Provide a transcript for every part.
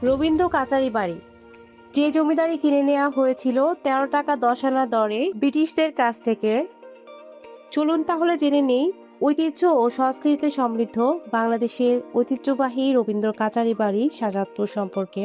রবীন্দ্র কাচারি বাড়ি, যে জমিদারি কিনে নেওয়া হয়েছিল ১৩ টাকা ১০ আনা দরে ব্রিটিশদের কাছ থেকে। চলুন তাহলে জেনে নেই ঐতিহ্য ও সংস্কৃতিতে সমৃদ্ধ বাংলাদেশের ঐতিহ্যবাহী রবীন্দ্র কাচারি বাড়ি শাহজাদপুর সম্পর্কে।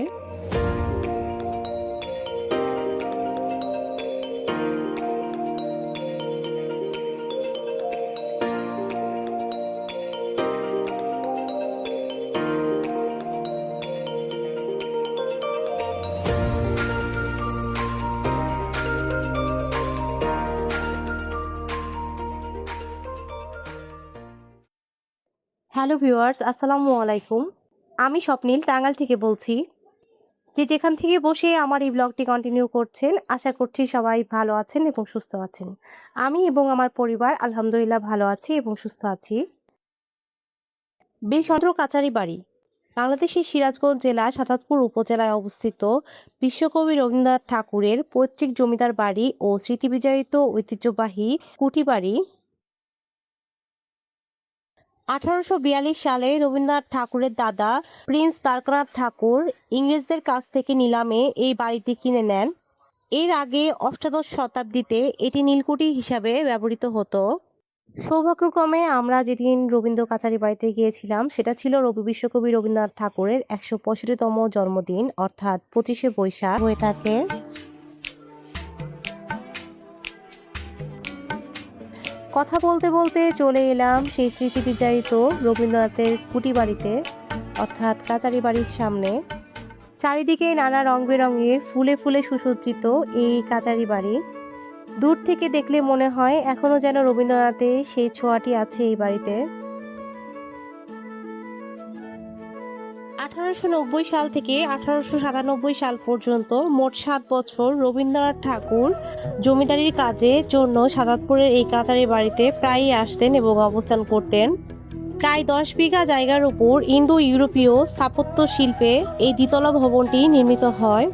হ্যালো ভিউয়ার্স, আসসালামু আলাইকুম। আমি স্বপ্নিল টাঙ্গাইল থেকে বলছি। যে যেখান থেকে বসে আমার এই ব্লগটি কন্টিনিউ করছেন, আশা করছি সবাই ভালো আছেন এবং সুস্থ আছেন। আমি এবং আমার পরিবার আলহামদুলিল্লাহ ভালো আছি এবং সুস্থ আছি। বেশন্দ্র কাচারি বাড়ি বাংলাদেশের সিরাজগঞ্জ জেলা সাতাতপুর উপজেলায় অবস্থিত বিশ্বকবি রবীন্দ্রনাথ ঠাকুরের পৈতৃক জমিদার বাড়ি ও স্মৃতিবিজড়িত ঐতিহ্যবাহী কুটি বাড়ি। 1842 সালে রবীন্দ্রনাথ ঠাকুরের দাদা প্রিন্স দ্বারকানাথ ঠাকুর ইংরেজদের কাছ থেকে নিলামে এই বাড়িটি কিনে নেন। এর আগে অষ্টাদশ শতাব্দীতে এটি নীলকুঠি হিসাবে ব্যবহৃত হতো। সৌভাগ্যক্রমে আমরা যেদিন রবীন্দ্র কাচারি বাড়িতে গিয়েছিলাম সেটা ছিল বিশ্বকবি রবীন্দ্রনাথ ঠাকুরের 165তম জন্মদিন, অর্থাৎ 25শে বৈশাখ হয়ে থাকে। কথা বলতে বলতে চলে এলাম সেই স্মৃতি বিজড়িত রবীন্দ্রনাথের কুটি বাড়িতে, অর্থাৎ কাচারি বাড়ির সামনে। চারিদিকে নানা রং বেরঙের ফুলে ফুলে সুসজ্জিত এই কাচারি বাড়ি। দূর থেকে দেখলে মনে হয় এখনো যেন রবীন্দ্রনাথের সেই ছোঁয়াটি আছে এই বাড়িতে। 1890 সাল থেকে 1897 সাল পর্যন্ত মোট 7 বছর রবীন্দ্রনাথ ঠাকুর জমিদারির কাজের জন্য সাদাতপুরের এই কাচারি বাড়িতে প্রায়ই আসতেন এবং অবস্থান করতেন। প্রায় 10 বিঘা জায়গার উপর ইন্দো ইউরোপীয় স্থাপত্য শিল্পে এই দ্বিতলা ভবনটি নির্মিত হয়।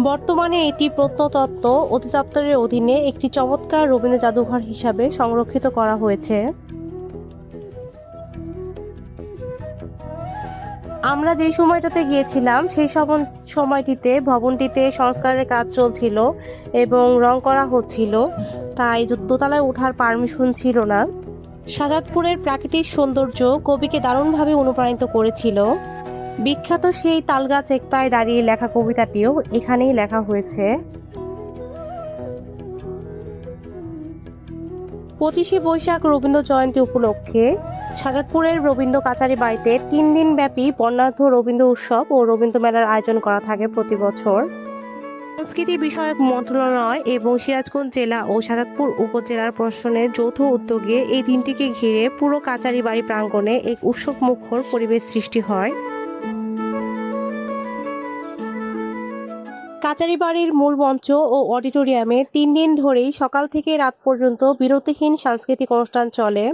বর্তমানে এটি প্রত্নতত্ত্ব অধিদপ্তরের অধীনে একটি চমৎকার রবীন্দ্র জাদুঘর হিসাবে সংরক্ষিত করা হয়েছে। আমরা যে সময়টাতে গিয়েছিলাম সেই সময়টিতে ভবনটিতে সংস্কারের কাজ চলছিল এবং রং করা হচ্ছিল, তাই দোতলায় ওঠার পারমিশন ছিল না। সাজাদপুরের প্রাকৃতিক সৌন্দর্য কবিকে দারুণভাবে অনুপ্রাণিত করেছিল। বিখ্যাত সেই তালগাছ এক পায়ে দাঁড়িয়ে লেখা কবিতাটিও এখানেই লেখা হয়েছে। 25শে বৈশাখ রবীন্দ্র জয়ন্তী উপলক্ষে সাজাদপুরের রবীন্দ্র কাচারি বাড়িতে 3 দিন ব্যাপী বর্ণাঢ্য রবীন্দ্র উৎসব ও রবীন্দ্র মেলার আয়োজন করা থাকে প্রতি বছর। সংস্কৃতি বিষয়ক মন্ত্রণালয় এবং সিরাজগঞ্জ জেলা ও সাজাদপুর উপজেলার প্রশাসনের যৌথ উদ্যোগে এই দিনটিকে ঘিরে পুরো কাচারি বাড়ি প্রাঙ্গণে এক উৎসব মুখর পরিবেশ সৃষ্টি হয়। কাচারি বাড়ির মূল মঞ্চ ও অডিটোরিয়ামে 3 দিন ধরেই সকাল থেকে রাত পর্যন্ত বিরতিহীন সাংস্কৃতিক অনুষ্ঠান চলে।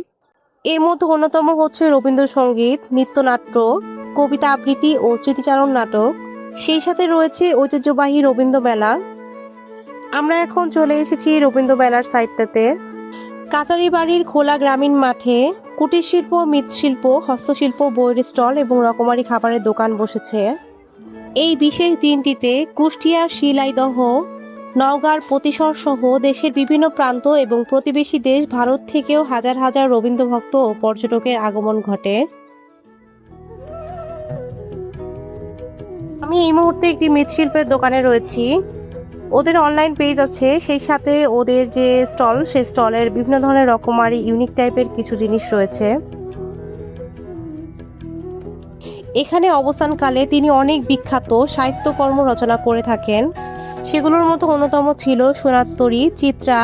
এর মধ্যে অন্যতম হচ্ছে রবীন্দ্রসঙ্গীত, নৃত্যনাট্য, কবিতা আবৃত্তি ও স্মৃতিচারণ নাটক। সেই সাথে রয়েছে ঐতিহ্যবাহী রবীন্দ্র মেলা। আমরা এখন চলে এসেছি রবীন্দ্র মেলার সাইটটাতে। কাচারি বাড়ির খোলা গ্রামীণ মাঠে কুটির শিল্প, মৃৎশিল্প, হস্তশিল্প, বইয়ের স্টল এবং রকমারি খাবারের দোকান বসেছে। এই বিশেষ দিনটিতে কুষ্টিয়ার শিলাইদহ, নওগাঁর প্রতিশর সহ দেশের বিভিন্ন প্রান্ত এবং প্রতিবেশী দেশ ভারত থেকেও হাজার হাজার রবীন্দ্রভক্ত ও পর্যটকের আগমন ঘটে। আমি এই মুহূর্তে একটি মৃৎশিল্পের দোকানে রয়েছি। ওদের অনলাইন পেজ আছে, সেই সাথে ওদের যে স্টল, সেই স্টলের বিভিন্ন ধরনের রকমারি ইউনিক টাইপের কিছু জিনিস রয়েছে। এখানে অবস্থানকালে তিনি অনেক বিখ্যাত সাহিত্যকর্ম রচনা করে থাকেন। সেগুলোর মধ্যে অন্যতম ছিল সোনারতরী, চিত্রা,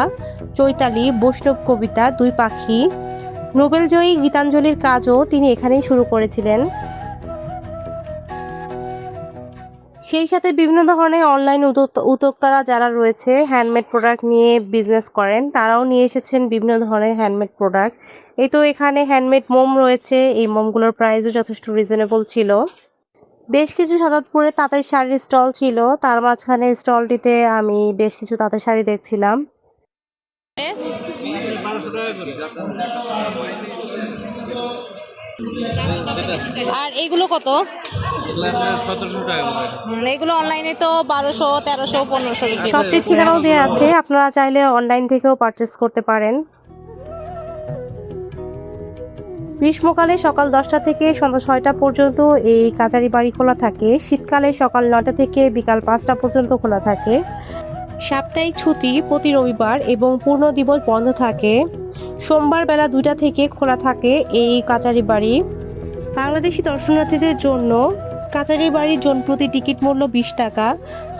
চৈতালি, বৈষ্ণব কবিতা, 2 পাখি। নোবেলজয়ী গীতাঞ্জলির কাজও তিনি এখানেই শুরু করেছিলেন। সেই সাথে বিভিন্ন ধরনের অনলাইন উদ্যোক্তারা যারা রয়েছে হ্যান্ডমেড প্রোডাক্ট নিয়ে বিজনেস করেন, তারাও নিয়ে এসেছেন বিভিন্ন ধরনের হ্যান্ডমেড প্রোডাক্ট। এই তো এখানে হ্যান্ডমেড মোম রয়েছে, এই মোমগুলোর প্রাইসও যথেষ্ট রিজনেবল ছিল। বেশ কিছু সাদাতপুরে তাঁতের শাড়ির স্টল ছিল, তার মাঝখানে স্টলটিতে আমি বেশ কিছু তাঁতের শাড়ি দেখছিলাম। আর এইগুলো কত? এগুলো আপনার 1700 টাকা করে। এগুলো অনলাইনে তো 1200, 1300, 1500 বিক্রি করে। শপটির ঠিকানাও দেওয়া আছে, আপনারা চাইলে অনলাইন থেকেও পারচেস করতে পারেন। গ্রীষ্মকালে সকাল 10টা থেকে সন্ধ্যা 6টা পর্যন্ত এই কাচারি বাড়ি খোলা থাকে। শীতকালে সকাল 9টা থেকে বিকাল 5টা পর্যন্ত খোলা থাকে। সাপ্তাহিক ছুটি প্রতি রবিবার এবং পূর্ণ দিবস বন্ধ থাকে। সোমবার বেলা 2টা থেকে খোলা থাকে এই কাচারি বাড়ি। বাংলাদেশি দর্শনার্থীদের জন্য কাচারি বাড়ির জনপ্রতি টিকিট মূল্য 20 টাকা,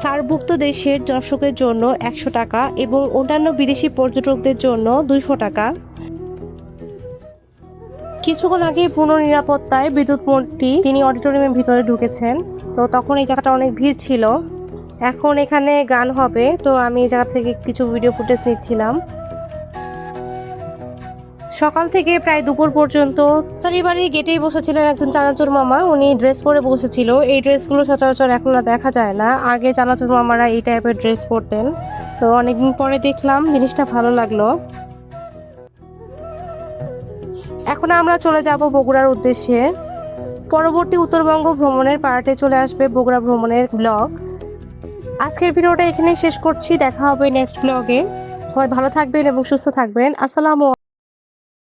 সার্কভুক্ত দেশের দর্শকের জন্য 100 টাকা এবং অন্যান্য বিদেশি পর্যটকদের জন্য 200 টাকা। কিছুক্ষণ আগে পূর্ণ নিরাপত্তায় বিদ্যুৎ মন্ত্রী তিনি অডিটোরিয়ামের ভিতরে ঢুকেছেন। তো তখন এই জায়গাটা অনেক ভিড় ছিল। এখন এখানে গান হবে, তো আমি এই জায়গা থেকে কিছু ভিডিও ফুটেজ নিচ্ছিলাম। সকাল থেকে প্রায় দুপুর পর্যন্ত কাচারি বাড়ির গেটেই বসেছিলেন একজন চানাচুর মামা। উনি ড্রেস পরে বসেছিল। এই ড্রেসগুলো সচরাচর এখন আর দেখা যায় না। আগে চানাচুর মামারা এই টাইপের ড্রেস পরতেন। তো অনেকদিন পরে দেখলাম, জিনিসটা ভালো লাগলো। এখন আমরা চলে যাব বগুড়ার উদ্দেশ্যে। পরবর্তী উত্তরবঙ্গ ভ্রমণের পার্টে চলে আসবে বগুড়া ভ্রমণের ব্লগ। আজকের ভিডিওটা এখানেই শেষ করছি, দেখা হবে নেক্সট ব্লগে। সবাই ভালো থাকবেন এবং সুস্থ থাকবেন। আসসালামু